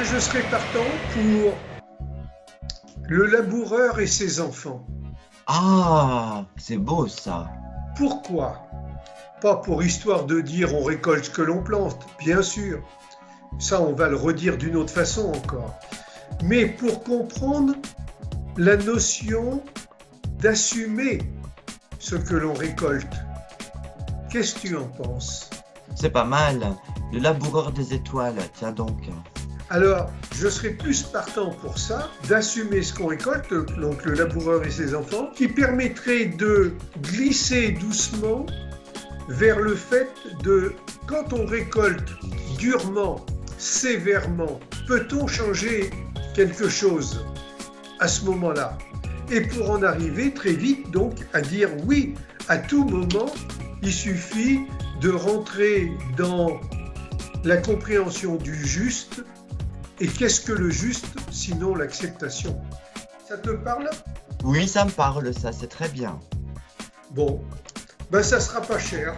Moi, je serais partant pour le laboureur et ses enfants. Ah, c'est beau ça. Pourquoi? Pas pour histoire de dire on récolte ce que l'on plante, bien sûr. Ça, on va le redire d'une autre façon encore. Mais pour comprendre la notion d'assumer ce que l'on récolte. Qu'est-ce que tu en penses? C'est pas mal. Le laboureur des étoiles, tiens donc. Alors, je serais plus partant pour ça, d'assumer ce qu'on récolte, donc le laboureur et ses enfants, qui permettrait de glisser doucement vers le fait de, quand on récolte durement, sévèrement, peut-on changer quelque chose à ce moment-là? Et pour en arriver très vite donc à dire oui, à tout moment, il suffit de rentrer dans la compréhension du juste. Et qu'est-ce que le juste, sinon l'acceptation? Ça te parle? Oui, ça me parle, ça, c'est très bien. Bon, ben ça sera pas cher.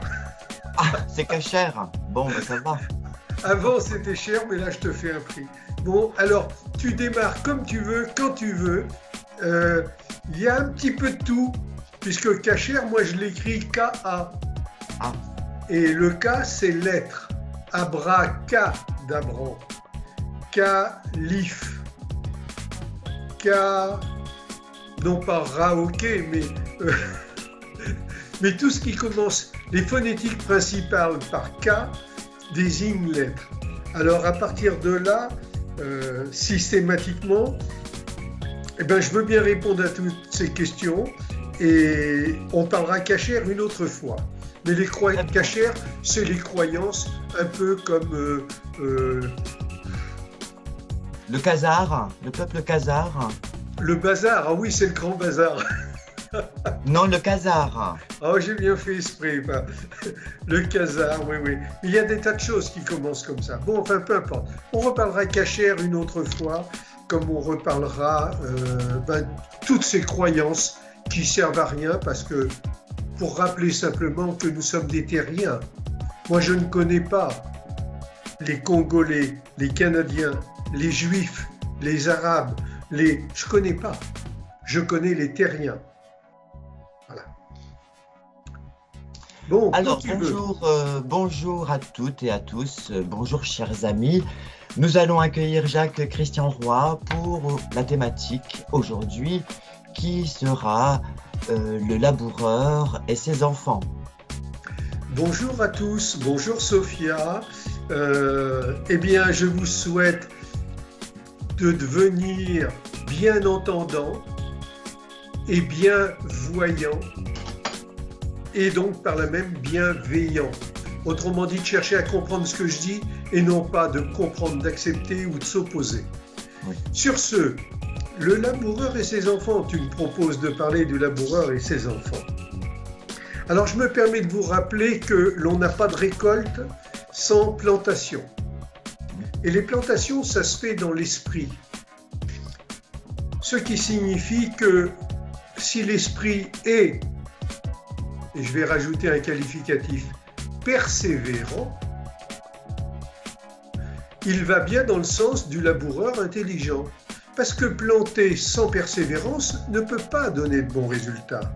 Ah, c'est cachère. Bon, ben ça va. Avant c'était cher, mais là je te fais un prix. Bon, alors tu démarres comme tu veux, quand tu veux. Il y a un petit peu de tout, puisque cachère, moi je l'écris K-A. Ah, Et le K, c'est lettre. Abracadabran. Calife. K. Non pas Raoké, mais tout ce qui commence, les phonétiques principales par K désignent lettres. Alors à partir de là, systématiquement, eh ben, je veux bien répondre à toutes ces questions et on parlera cachère une autre fois. Mais les croyances cachères, c'est les croyances un peu comme le khazar, le peuple khazar. le bazar. Ah oui, c'est le grand bazar. Non, le khazar. Ah, j'ai bien fait esprit. Le khazar, oui, oui. Il y a des tas de choses qui commencent comme ça. Bon, enfin, peu importe. On reparlera cachère une autre fois, comme on reparlera toutes ces croyances qui servent à rien, parce que, pour rappeler simplement que nous sommes des terriens. Moi, je ne connais pas les Congolais, les Canadiens, les Juifs, les Arabes, je connais pas. Je connais les terriens. Voilà. Bon, Alors, quand tu veux. bonjour à toutes et à tous. Bonjour, chers amis. Nous allons accueillir Jacques Christian Roy pour la thématique aujourd'hui qui sera le laboureur et ses enfants. Bonjour à tous, bonjour Sophia. Eh bien, je vous souhaite de devenir bien entendant et bien voyant, et donc par la même bienveillant. Autrement dit, de chercher à comprendre ce que je dis et non pas de comprendre, d'accepter ou de s'opposer. Oui. Sur ce, le laboureur et ses enfants, tu me proposes de parler du laboureur et ses enfants. Alors je me permets de vous rappeler que l'on n'a pas de récolte sans plantation. Et les plantations, ça se fait dans l'esprit. Ce qui signifie que si l'esprit est, et je vais rajouter un qualificatif, persévérant, il va bien dans le sens du laboureur intelligent. Parce que planter sans persévérance ne peut pas donner de bons résultats.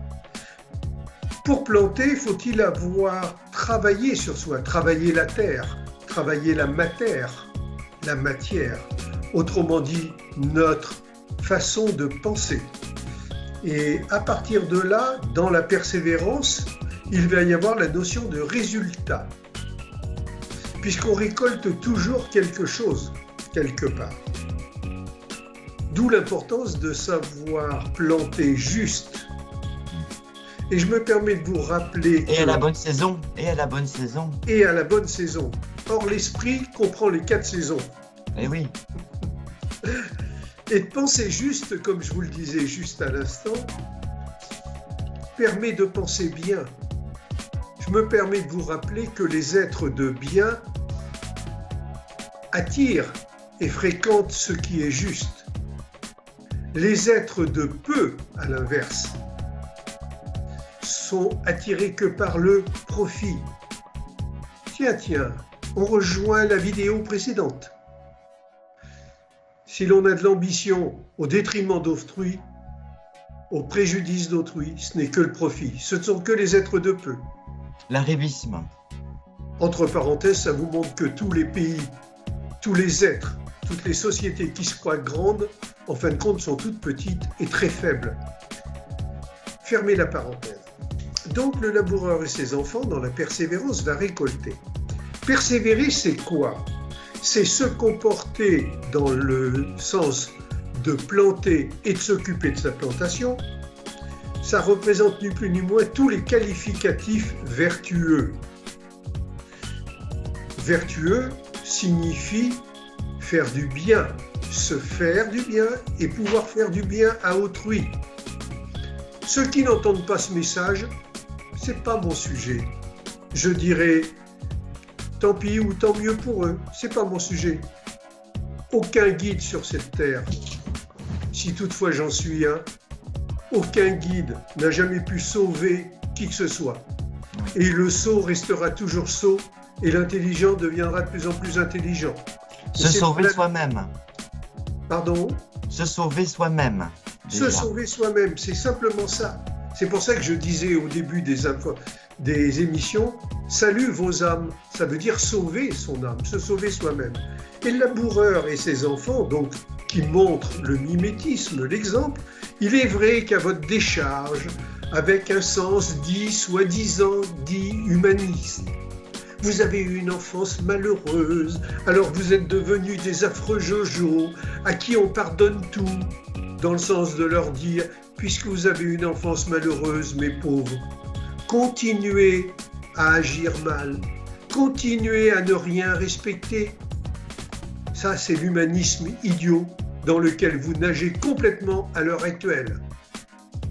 Pour planter, faut-il avoir travaillé sur soi, travailler la terre, travailler la matière, autrement dit, notre façon de penser. Et à partir de là, dans la persévérance, il va y avoir la notion de résultat, puisqu'on récolte toujours quelque chose, quelque part. D'où l'importance de savoir planter juste. Et je me permets de vous rappeler Et à la bonne saison. Et à la bonne saison. Et à la bonne saison. Or, l'esprit comprend les 4 saisons. Eh oui. Et de penser juste, comme je vous le disais juste à l'instant, permet de penser bien. Je me permets de vous rappeler que les êtres de bien attirent et fréquentent ce qui est juste. Les êtres de peu, à l'inverse, sont attirés que par le profit. Tiens, on rejoint la vidéo précédente. si l'on a de l'ambition au détriment d'autrui, au préjudice d'autrui, ce n'est que le profit. Ce ne sont que les êtres de peu. L'arrivisme. Entre parenthèses, ça vous montre que tous les pays, tous les êtres, toutes les sociétés qui se croient grandes, en fin de compte, sont toutes petites et très faibles. Fermez la parenthèse. Donc, le laboureur et ses enfants, dans la persévérance, va récolter. Persévérer, c'est quoi? C'est se comporter dans le sens de planter et de s'occuper de sa plantation. Ça représente ni plus ni moins tous les qualificatifs vertueux. Vertueux signifie faire du bien, se faire du bien et pouvoir faire du bien à autrui. Ceux qui n'entendent pas ce message, c'est pas mon sujet. Je dirais tant pis ou tant mieux pour eux, c'est pas mon sujet. Aucun guide sur cette terre, si toutefois j'en suis un, aucun guide n'a jamais pu sauver qui que ce soit. Et le sot restera toujours sot et l'intelligent deviendra de plus en plus intelligent. Se sauver soi-même. Pardon? Se sauver soi-même. Déjà. Se sauver soi-même, c'est simplement ça. C'est pour ça que je disais au début des émissions, salut vos âmes, ça veut dire sauver son âme, se sauver soi-même. Et le laboureur et ses enfants, donc, qui montrent le mimétisme, l'exemple, il est vrai qu'à votre décharge, avec un sens dit, soi-disant dit humaniste, vous avez eu une enfance malheureuse, alors vous êtes devenus des affreux jojos à qui on pardonne tout, dans le sens de leur dire, puisque vous avez eu une enfance malheureuse, mes pauvres, continuez à agir mal, continuez à ne rien respecter. Ça, c'est l'humanisme idiot dans lequel vous nagez complètement à l'heure actuelle.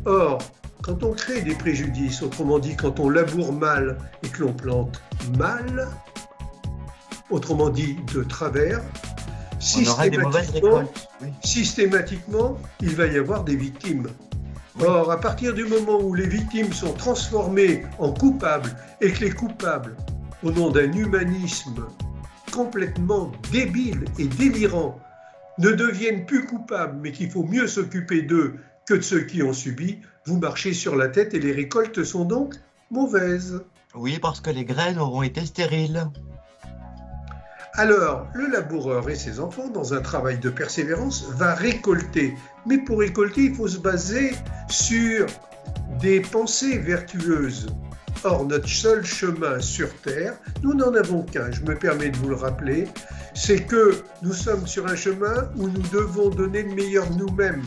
Or, quand on crée des préjudices, autrement dit, quand on laboure mal et que l'on plante mal, autrement dit, de travers, on aura des mauvaises récoltes. Oui. Systématiquement, il va y avoir des victimes. Oui. Or, à partir du moment où les victimes sont transformées en coupables et que les coupables, au nom d'un humanisme complètement débile et délirant, ne deviennent plus coupables, mais qu'il faut mieux s'occuper d'eux que de ceux qui ont subi, vous marchez sur la tête et les récoltes sont donc mauvaises. Oui, parce que les graines auront été stériles. Alors, le laboureur et ses enfants, dans un travail de persévérance, va récolter. Mais pour récolter, il faut se baser sur des pensées vertueuses. Or, notre seul chemin sur Terre, nous n'en avons qu'un, je me permets de vous le rappeler, c'est que nous sommes sur un chemin où nous devons donner le meilleur de nous-mêmes.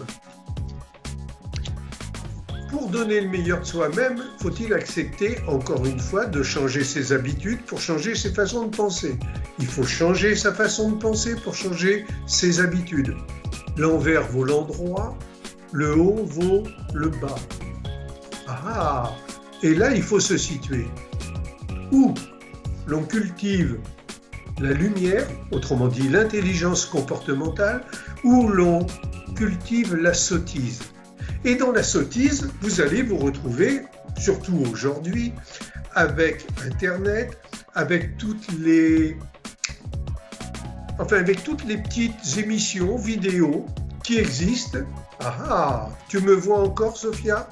Pour donner le meilleur de soi-même, faut-il accepter, encore une fois, de changer ses habitudes pour changer ses façons de penser. Il faut changer sa façon de penser pour changer ses habitudes. L'envers vaut l'endroit, le haut vaut le bas. Ah! Et là, il faut se situer. Où l'on cultive la lumière, autrement dit l'intelligence comportementale, où l'on cultive la sottise. Et dans la sottise, vous allez vous retrouver, surtout aujourd'hui, avec Internet, avec toutes les petites émissions vidéo qui existent. Ah, tu me vois encore, Sophia?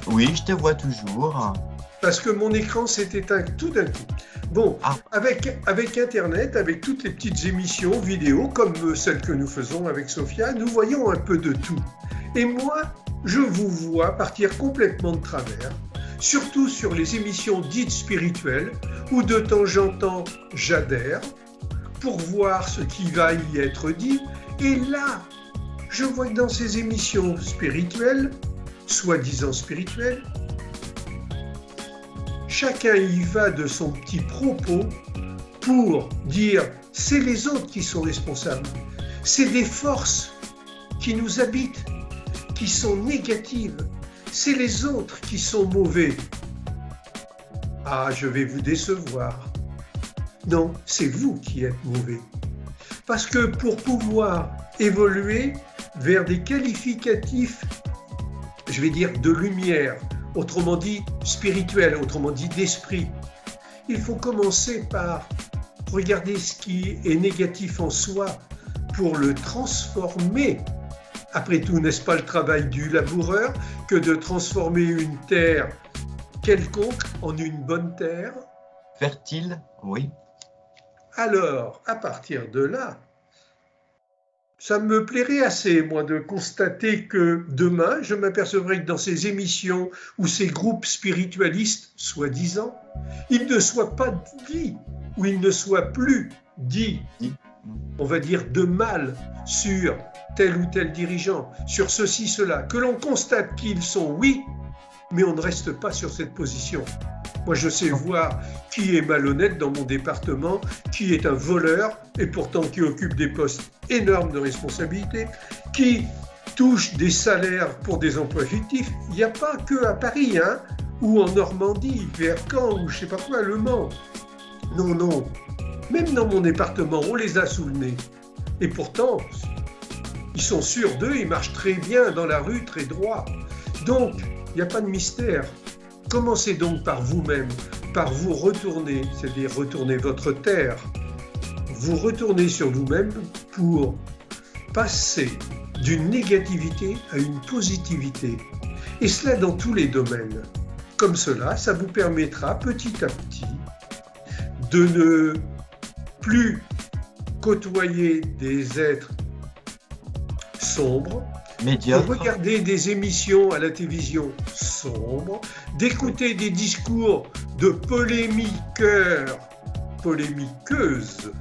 Oui, je te vois toujours. Parce que mon écran s'est éteint tout d'un coup. Bon, avec Internet, avec toutes les petites émissions vidéo, comme celles que nous faisons avec Sophia, nous voyons un peu de tout. Et moi, je vous vois partir complètement de travers, surtout sur les émissions dites spirituelles, où de temps en temps j'adhère pour voir ce qui va y être dit. Et là, je vois que dans ces émissions spirituelles, soi-disant spirituelles, chacun y va de son petit propos pour dire c'est les autres qui sont responsables, c'est des forces qui nous habitent, qui sont négatives, c'est les autres qui sont mauvais. Ah, je vais vous décevoir. Non, c'est vous qui êtes mauvais. Parce que pour pouvoir évoluer vers des qualificatifs, je vais dire de lumière, autrement dit spirituel, autrement dit d'esprit, il faut commencer par regarder ce qui est négatif en soi, pour le transformer. Après tout, n'est-ce pas le travail du laboureur que de transformer une terre quelconque en une bonne terre? Fertile, oui. Alors, à partir de là, ça me plairait assez, moi, de constater que demain, je m'apercevrai que dans ces émissions ou ces groupes spiritualistes, soi-disant, il ne soit pas dit, ou il ne soit plus dit, on va dire de mal sur tel ou tel dirigeant, sur ceci, cela, que l'on constate qu'ils sont oui, mais on ne reste pas sur cette position. Moi, je sais voir qui est malhonnête dans mon département, qui est un voleur et pourtant qui occupe des postes énormes de responsabilité, qui touche des salaires pour des emplois fictifs. Il n'y a pas que à Paris, hein, ou en Normandie, vers Caen, ou je ne sais pas quoi, Le Mans. Non, non. Même dans mon département, on les a sous le nez. Et pourtant, ils sont sûrs d'eux, ils marchent très bien dans la rue, très droit. Donc, il n'y a pas de mystère. Commencez donc par vous-même, par vous retourner, c'est-à-dire retourner votre terre. Vous retournez sur vous-même pour passer d'une négativité à une positivité. Et cela dans tous les domaines. Comme cela, ça vous permettra petit à petit de ne plus côtoyer des êtres sombres, médiocre, de regarder des émissions à la télévision sombres, d'écouter des discours de polémiqueurs, polémiqueuses,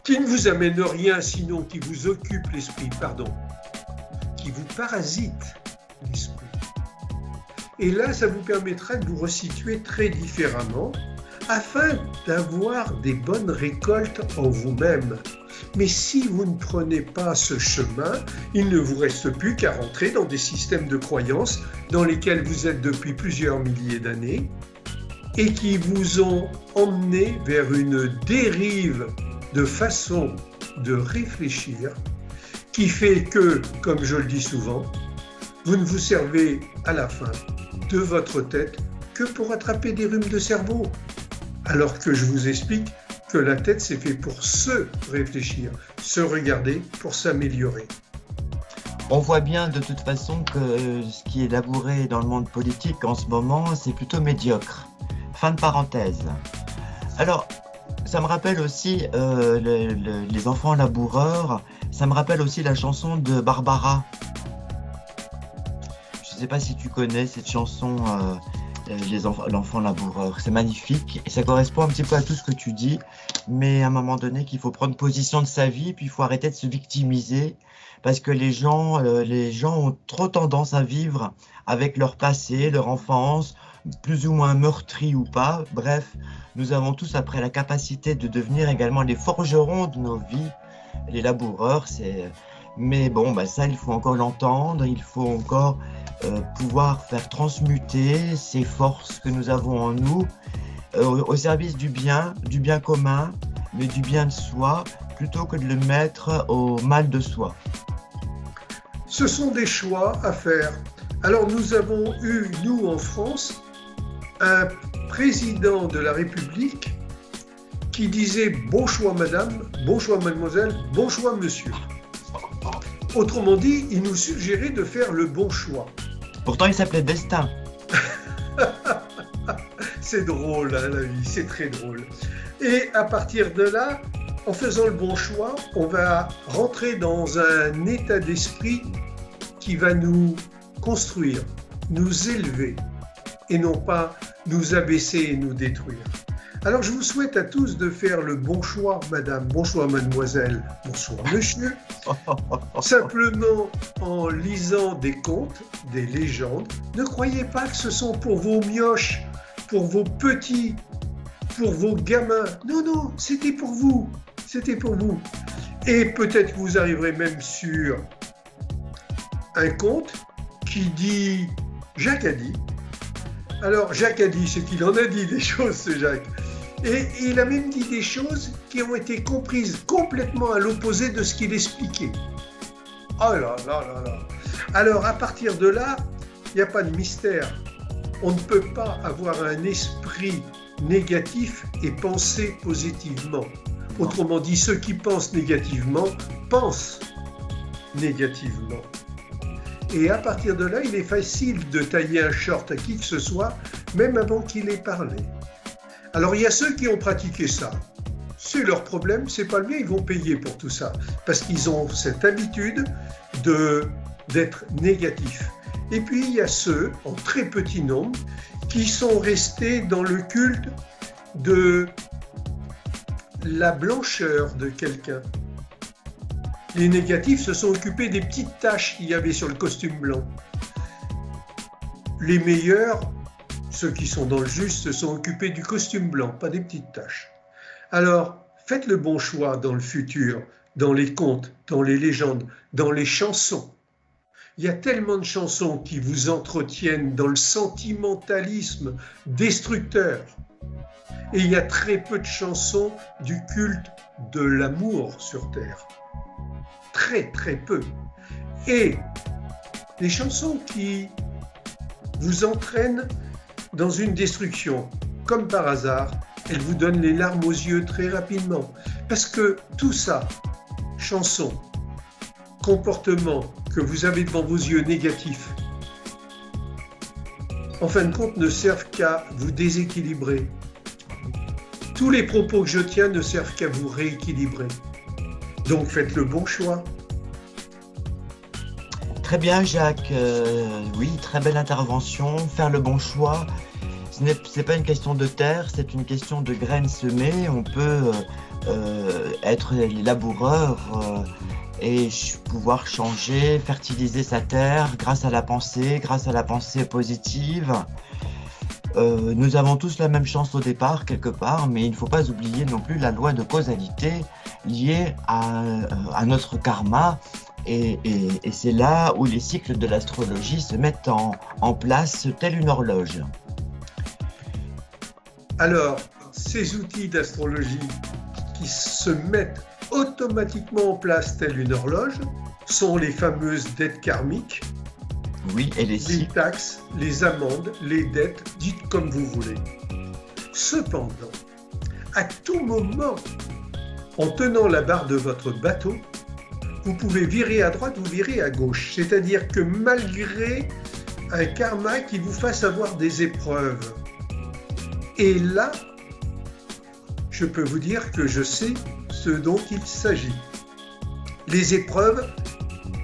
qui ne vous amènent rien sinon qui vous occupent l'esprit, qui vous parasitent l'esprit. Et là, ça vous permettra de vous resituer très différemment afin d'avoir des bonnes récoltes en vous-même. Mais si vous ne prenez pas ce chemin, il ne vous reste plus qu'à rentrer dans des systèmes de croyances dans lesquels vous êtes depuis plusieurs milliers d'années et qui vous ont emmené vers une dérive de façon de réfléchir qui fait que, comme je le dis souvent, vous ne vous servez à la fin de votre tête que pour attraper des rhumes de cerveau. Alors que je vous explique que la tête, c'est fait pour se réfléchir, se regarder, pour s'améliorer. On voit bien de toute façon que ce qui est labouré dans le monde politique en ce moment, c'est plutôt médiocre. Fin de parenthèse. Alors, ça me rappelle aussi les enfants laboureurs, ça me rappelle aussi la chanson de Barbara. Je ne sais pas si tu connais cette chanson, l'enfant laboureur. C'est magnifique et ça correspond un petit peu à tout ce que tu dis, mais à un moment donné qu'il faut prendre position de sa vie, puis il faut arrêter de se victimiser parce que les gens ont trop tendance à vivre avec leur passé, leur enfance, plus ou moins meurtri ou pas. Bref, nous avons tous après la capacité de devenir également les forgerons de nos vies, les laboureurs. Mais bon, ça il faut encore l'entendre, il faut encore pouvoir faire transmuter ces forces que nous avons en nous au service du bien commun, mais du bien de soi, plutôt que de le mettre au mal de soi. Ce sont des choix à faire. Alors nous avons eu, nous en France, un président de la République qui disait « Bon choix madame, bon choix mademoiselle, bon choix monsieur ». Autrement dit, il nous suggérait de faire le bon choix. Pourtant, il s'appelait Destin. C'est drôle, hein, la vie, c'est très drôle. Et à partir de là, en faisant le bon choix, on va rentrer dans un état d'esprit qui va nous construire, nous élever, et non pas nous abaisser et nous détruire. Alors je vous souhaite à tous de faire le bon choix, madame, bon choix, mademoiselle, bonsoir, monsieur. Simplement en lisant des contes, des légendes, ne croyez pas que ce sont pour vos mioches, pour vos petits, pour vos gamins. Non, non, c'était pour vous, c'était pour vous. Et peut-être que vous arriverez même sur un conte qui dit « Jacques a dit ». Alors Jacques a dit, c'est qu'il en a dit des choses, ce Jacques. Et il a même dit des choses qui ont été comprises complètement à l'opposé de ce qu'il expliquait. Oh là là là là. Alors à partir de là, il n'y a pas de mystère. On ne peut pas avoir un esprit négatif et penser positivement. Autrement dit, ceux qui pensent négativement pensent négativement. Et à partir de là, il est facile de tailler un short à qui que ce soit, même avant qu'il ait parlé. Alors il y a ceux qui ont pratiqué ça. C'est leur problème, c'est pas le mien, ils vont payer pour tout ça. Parce qu'ils ont cette habitude d'être négatifs. Et puis il y a ceux, en très petit nombre, qui sont restés dans le culte de la blancheur de quelqu'un. Les négatifs se sont occupés des petites taches qu'il y avait sur le costume blanc. Les meilleurs, ceux qui sont dans le juste, se sont occupés du costume blanc, pas des petites taches. Alors, faites le bon choix dans le futur, dans les contes, dans les légendes, dans les chansons. Il y a tellement de chansons qui vous entretiennent dans le sentimentalisme destructeur. Et il y a très peu de chansons du culte de l'amour sur Terre. Très, très peu. Et les chansons qui vous entraînent dans une destruction, comme par hasard, elles vous donnent les larmes aux yeux très rapidement. Parce que tout ça, chansons, comportements que vous avez devant vos yeux négatifs, en fin de compte, ne servent qu'à vous déséquilibrer. Tous les propos que je tiens ne servent qu'à vous rééquilibrer. Donc faites le bon choix. Très bien, Jacques. Oui, très belle intervention. Faire le bon choix. Ce n'est pas une question de terre, c'est une question de graines semées. On peut être laboureur et pouvoir changer, fertiliser sa terre grâce à la pensée positive. Nous avons tous la même chance au départ, quelque part, mais il ne faut pas oublier non plus la loi de causalité liée à notre karma. Et c'est là où les cycles de l'astrologie se mettent en place, telle une horloge. Alors, ces outils d'astrologie qui se mettent automatiquement en place, telle une horloge, sont les fameuses dettes karmiques. Oui, et les taxes, les amendes, les dettes, dites comme vous voulez. Cependant, à tout moment, en tenant la barre de votre bateau, vous pouvez virer à droite ou virer à gauche. C'est-à-dire que malgré un karma qui vous fasse avoir des épreuves, et là, je peux vous dire que je sais ce dont il s'agit. Les épreuves,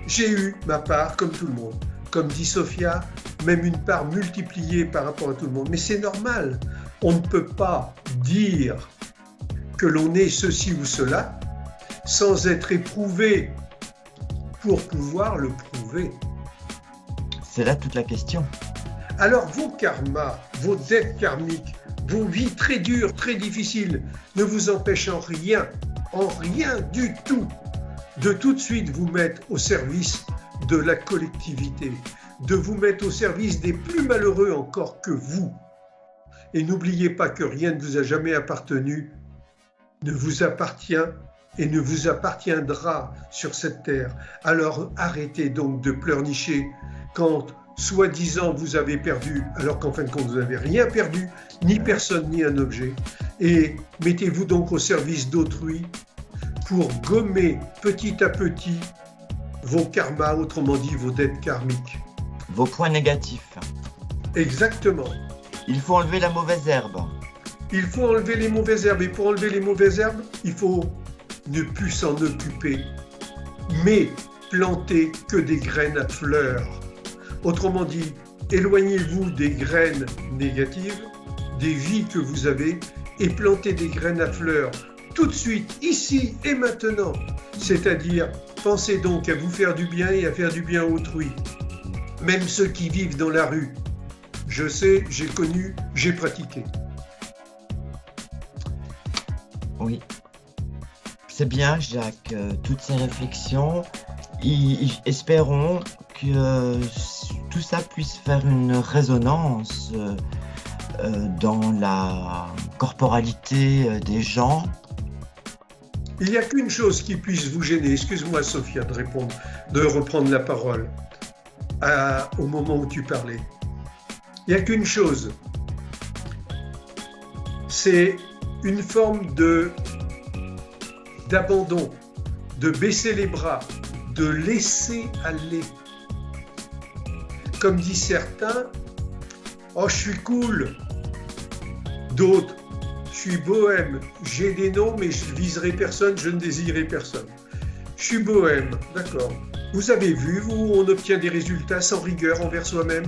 j'ai eu ma part comme tout le monde. Comme dit Sophia, même une part multipliée par rapport à tout le monde. Mais c'est normal. On ne peut pas dire que l'on est ceci ou cela sans être éprouvé pour pouvoir le prouver. C'est là toute la question. Alors vos karmas, vos dettes karmiques, vos vies très dures, très difficiles, ne vous empêchent en rien du tout de suite vous mettre au service de la collectivité, de vous mettre au service des plus malheureux encore que vous. Et n'oubliez pas que rien ne vous a jamais appartenu, ne vous appartient et ne vous appartiendra sur cette terre. Alors arrêtez donc de pleurnicher quand, soi-disant, vous avez perdu, alors qu'en fin de compte, vous n'avez rien perdu, ni personne, ni un objet. Et mettez-vous donc au service d'autrui pour gommer petit à petit vos karmas, autrement dit vos dettes karmiques. Vos points négatifs. Exactement. Il faut enlever la mauvaise herbe. Il faut enlever les mauvaises herbes. Et pour enlever les mauvaises herbes, il faut ne plus s'en occuper, mais planter que des graines à fleurs. Autrement dit, éloignez-vous des graines négatives, des vies que vous avez, et plantez des graines à fleurs tout de suite, ici et maintenant. C'est-à-dire, pensez donc à vous faire du bien et à faire du bien à autrui. Même ceux qui vivent dans la rue. Je sais, j'ai connu, j'ai pratiqué. Oui. C'est bien, Jacques, toutes ces réflexions. Espérons que tout ça puisse faire une résonance dans la corporalité des gens. Il n'y a qu'une chose qui puisse vous gêner. Excuse-moi, Sophia, de reprendre la parole au moment où tu parlais. Il n'y a qu'une chose. C'est une forme de d'abandon, de baisser les bras, de laisser aller. Comme disent certains, oh je suis cool, d'autres, je suis bohème, j'ai des noms mais je viserai personne, je ne désirerai personne. Je suis bohème, d'accord. Vous avez vu, on obtient des résultats sans rigueur envers soi-même.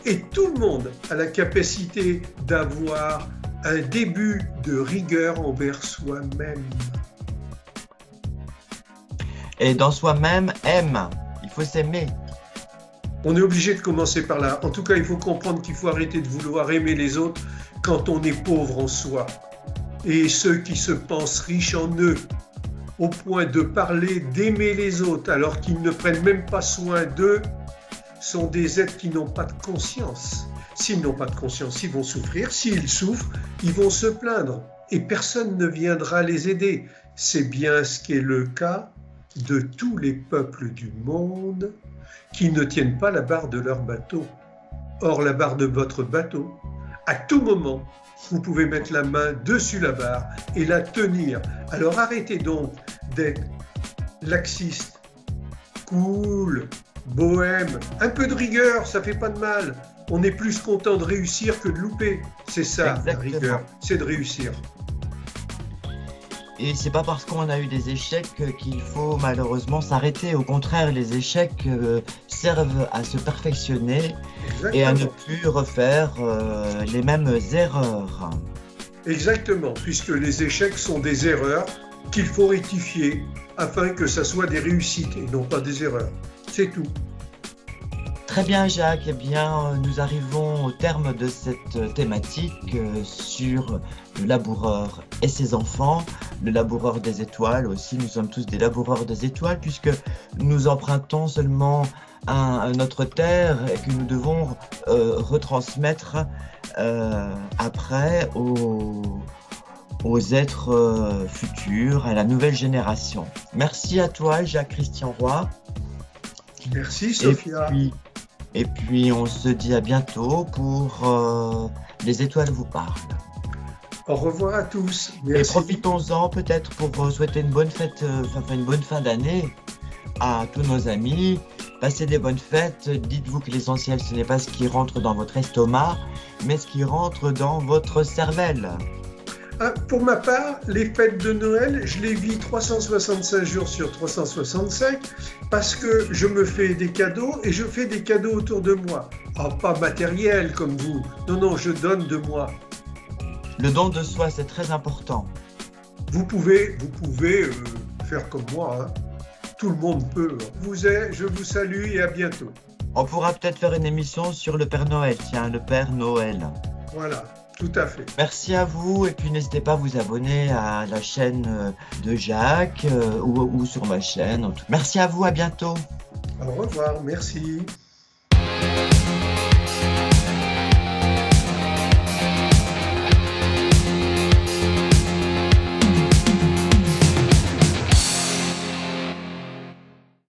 Et tout le monde a la capacité d'avoir un début de rigueur envers soi-même. Et dans soi-même, aime. Il faut s'aimer. On est obligé de commencer par là. En tout cas, il faut comprendre qu'il faut arrêter de vouloir aimer les autres quand on est pauvre en soi. Et ceux qui se pensent riches en eux, au point de parler d'aimer les autres alors qu'ils ne prennent même pas soin d'eux, sont des êtres qui n'ont pas de conscience. S'ils n'ont pas de conscience, ils vont souffrir. S'ils souffrent, ils vont se plaindre. Et personne ne viendra les aider. C'est bien ce qui est le cas de tous les peuples du monde qui ne tiennent pas la barre de leur bateau. Or, la barre de votre bateau, à tout moment, vous pouvez mettre la main dessus la barre et la tenir. Alors arrêtez donc d'être laxiste, cool, bohème. Un peu de rigueur, ça fait pas de mal. On est plus content de réussir que de louper. C'est ça, Exactement. la rigueur, c'est de réussir. Et c'est pas parce qu'on a eu des échecs qu'il faut malheureusement s'arrêter. Au contraire, les échecs servent à se perfectionner et à ne plus refaire les mêmes erreurs. Exactement, puisque les échecs sont des erreurs qu'il faut rectifier afin que ça soit des réussites et non pas des erreurs. C'est tout. Très bien Jacques, eh bien nous arrivons au terme de cette thématique sur le laboureur et ses enfants, le laboureur des étoiles aussi, nous sommes tous des laboureurs des étoiles puisque nous empruntons seulement à notre terre et que nous devons retransmettre après aux êtres futurs, à la nouvelle génération. Merci à toi Jacques-Christian Roy. Merci Sophia. Et puis on se dit à bientôt pour Les étoiles vous parlent. Au revoir à tous. Merci. Et profitons-en peut-être pour souhaiter une bonne fête, une bonne fin d'année à tous nos amis. Passez des bonnes fêtes. Dites-vous que l'essentiel ce n'est pas ce qui rentre dans votre estomac, mais ce qui rentre dans votre cervelle. Pour ma part, les fêtes de Noël, je les vis 365 jours sur 365 parce que je me fais des cadeaux et je fais des cadeaux autour de moi. Pas matériel comme vous. Non, je donne de moi. Le don de soi, c'est très important. Vous pouvez faire comme moi. Hein. Tout le monde peut. Je vous salue et à bientôt. On pourra peut-être faire une émission sur le Père Noël. Tiens, le Père Noël. Voilà. Tout à fait. Merci à vous et puis n'hésitez pas à vous abonner à la chaîne de Jacques ou sur ma chaîne. Merci à vous, à bientôt. Au revoir, merci.